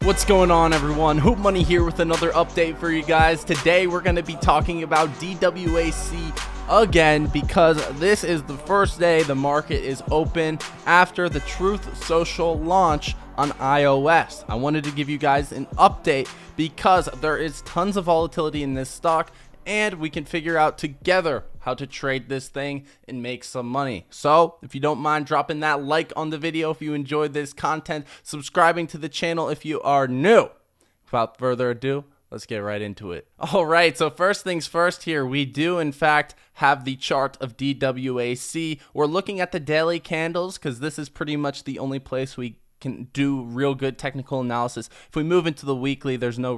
What's going on, everyone? Hootmoney here with another update for you guys. Today we're going to be talking about DWAC again because this is the first day the market is open after the Truth Social launch on iOS. I wanted to give you guys an update because there is tons of volatility in this stock and we can figure out together how to trade this thing and make some money. So if you don't mind dropping that like on the video if you enjoyed this content, subscribing to the channel if you are new. Without further ado, let's get right into it. All right, so first things first here, we do in fact have the chart of DWAC. We're looking at the daily candles because this is pretty much the only place we can do real good technical analysis. If we move into the weekly, there's no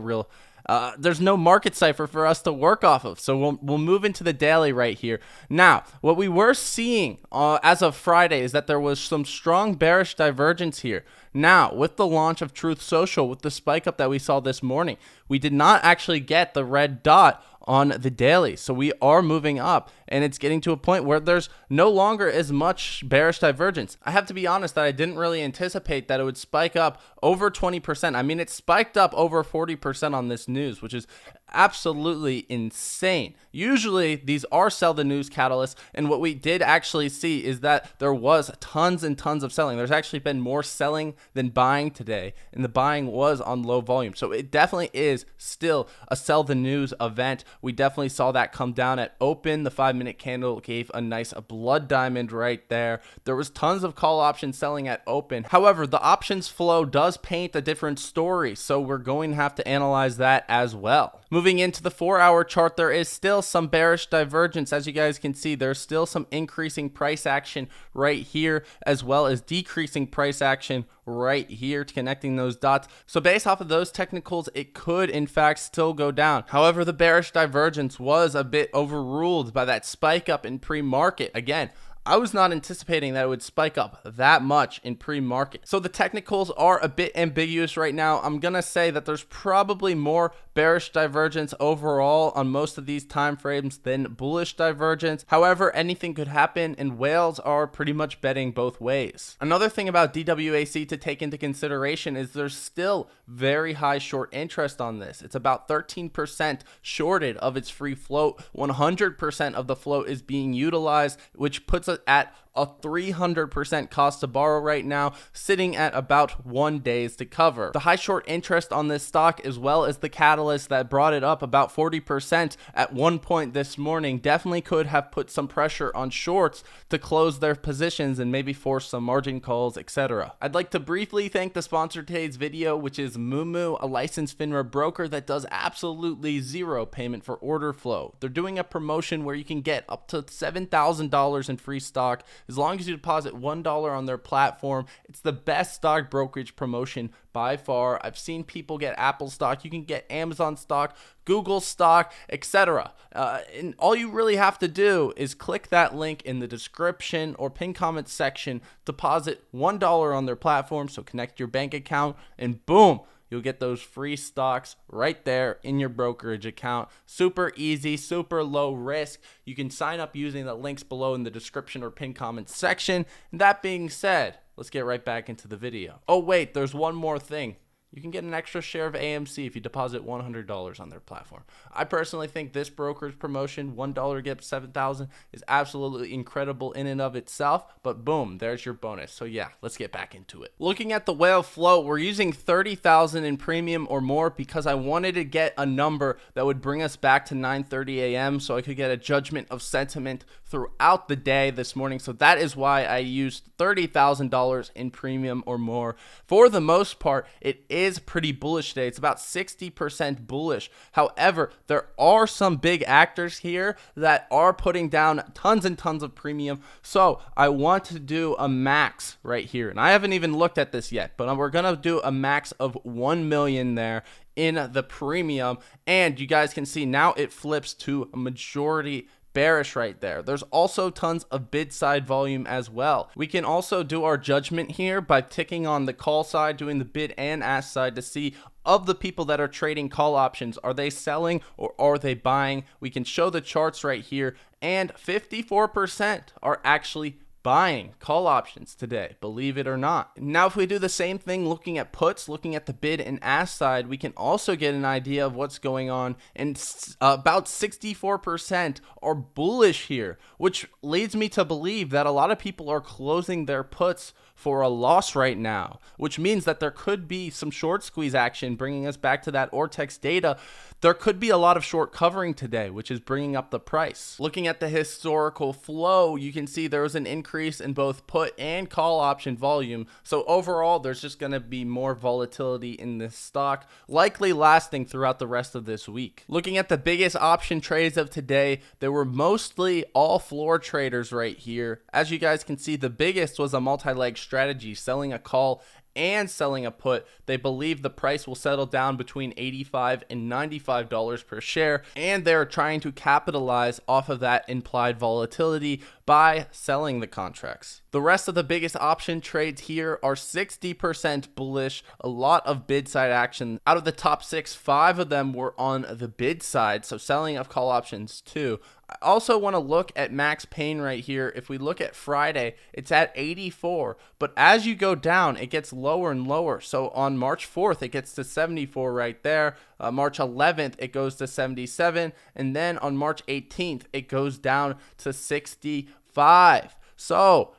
market cipher for us to work off of. So we'll move into the daily right here. Now, what we were seeing as of Friday is that there was some strong bearish divergence here. Now, with the launch of Truth Social, with the spike up that we saw this morning, we did not actually get the red dot on the daily. So we are moving up and it's getting to a point where there's no longer as much bearish divergence. I have to be honest that I didn't really anticipate that it would spike up over 20%. I mean, it spiked up over 40% on this news, which is absolutely insane. Usually these are sell the news catalysts, and what we did actually see is that there was tons and tons of selling. There's actually been more selling than buying today, and the buying was on low volume. So it definitely is still a sell the news event. We definitely saw that come down at open. The 5-minute candle gave a nice blood diamond right there. There was tons of call options selling at open. However, the options flow does paint a different story, so we're going to have to analyze that as well. Moving into the 4-hour chart, there is still some bearish divergence. As you guys can see, there's still some increasing price action right here, as well as decreasing price action right here, connecting those dots. So based off of those technicals, it could in fact still go down. However, the bearish divergence was a bit overruled by that spike up in pre-market. Again, I was not anticipating that it would spike up that much in pre-market. So the technicals are a bit ambiguous right now. I'm going to say that there's probably more bearish divergence overall on most of these time frames than bullish divergence. However, anything could happen and whales are pretty much betting both ways. Another thing about DWAC to take into consideration is there's still very high short interest on this. It's about 13% shorted of its free float. 100% of the float is being utilized, which puts it at a 300% cost to borrow right now, sitting at about 1 day to cover. The high short interest on this stock, as well as the catalyst that brought it up about 40% at one point this morning, definitely could have put some pressure on shorts to close their positions and maybe force some margin calls, etc. I'd like to briefly thank the sponsor of today's video, which is Moomoo, a licensed FINRA broker that does absolutely zero payment for order flow. They're doing a promotion where you can get up to $7,000 in free stock as long as you deposit $1 on their platform. It's the best stock brokerage promotion by far. I've seen people get Apple stock. You can get Amazon stock, Google stock, etc. And all you really have to do is click that link in the description or pin comment section, deposit $1 on their platform, so connect your bank account, and boom, you'll get those free stocks right there in your brokerage account. Super easy, super low risk. You can sign up using the links below in the description or pin comment section. And that being said, let's get right back into the video. Oh wait, there's one more thing. You can get an extra share of AMC if you deposit $100 on their platform. I personally think this brokerage promotion, $1 gets 7,000, is absolutely incredible in and of itself, but boom, there's your bonus. So yeah, let's get back into it. Looking at the whale float, we're using 30,000 in premium or more because I wanted to get a number that would bring us back to 9:30 a.m. so I could get a judgment of sentiment throughout the day this morning. So that is why I used $30,000 in premium or more. For the most part, it is pretty bullish today. It's about 60% bullish. However, there are some big actors here that are putting down tons and tons of premium. So I want to do a max right here. And I haven't even looked at this yet, but we're going to do a max of 1 million there in the premium. And you guys can see now it flips to a majority bearish right there. There's also tons of bid side volume as well. We can also do our judgment here by ticking on the call side, doing the bid and ask side to see of the people that are trading call options, are they selling or are they buying? We can show the charts right here, and 54% are actually buying call options today, believe it or not. Now, if we do the same thing looking at puts, looking at the bid and ask side, we can also get an idea of what's going on, and about 64% are bullish here, which leads me to believe that a lot of people are closing their puts for a loss right now, which means that there could be some short squeeze action. Bringing us back to that Ortex data, there could be a lot of short covering today, which is bringing up the price. Looking at the historical flow, you can see there was an increase in both put and call option volume. So overall, there's just going to be more volatility in this stock, likely lasting throughout the rest of this week. Looking at the biggest option trades of today, there were mostly all floor traders right here. As you guys can see, the biggest was a multi-leg strategy, selling a call and selling a put. They believe the price will settle down between $85 and $95 per share, and they're trying to capitalize off of that implied volatility by selling the contracts. The rest of the biggest option trades here are 60% bullish, a lot of bid side action. Out of the top 6, 5 of them were on the bid side, so selling of call options too. I also want to look at max pain right here. If we look at Friday, it's at 84, but as you go down, it gets lower and lower. So on March 4th, it gets to 74 right there. March 11th, it goes to 77, and then on March 18th, it goes down to 65. So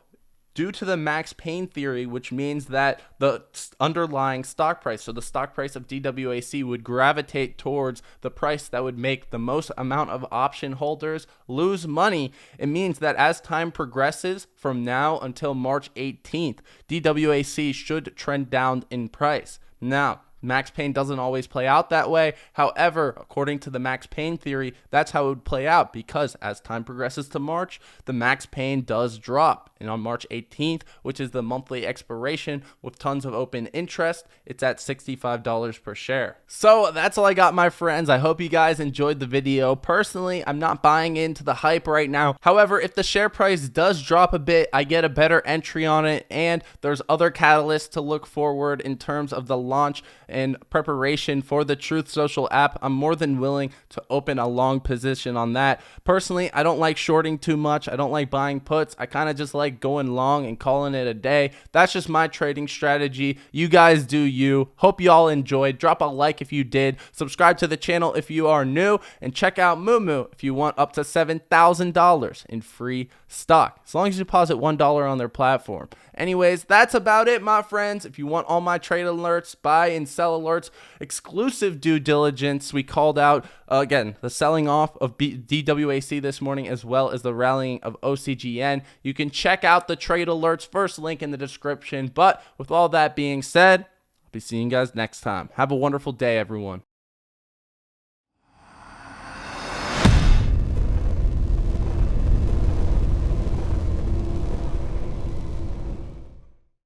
due to the max pain theory, which means that the underlying stock price, so the stock price of DWAC, would gravitate towards the price that would make the most amount of option holders lose money. It means that as time progresses from now until March 18th, DWAC should trend down in price. Now, max pain doesn't always play out that way. However, according to the max pain theory, that's how it would play out, because as time progresses to March, the max pain does drop. And on March 18th, which is the monthly expiration with tons of open interest, it's at $65 per share. So that's all I got, my friends. I hope you guys enjoyed the video. Personally, I'm not buying into the hype right now. However, if the share price does drop a bit, I get a better entry on it, and there's other catalysts to look forward in terms of the launch and preparation for the Truth Social app. I'm more than willing to open a long position on that. Personally, I don't like shorting too much. I don't like buying puts. I kind of just like going long and calling it a day. That's just my trading strategy. You guys do you. Hope you all enjoyed. Drop a like if you did. Subscribe to the channel if you are new, and check out Moomoo if you want up to $7,000 in free stock, as long as you deposit $1 on their platform. Anyways, that's about it, my friends. If you want all my trade alerts, buy and sell alerts, exclusive due diligence, we called out, again, the selling off of DWAC this morning, as well as the rallying of OCGN. You can check out the trade alerts, first link in the description. But with all that being said, I'll be seeing you guys next time. Have a wonderful day, everyone.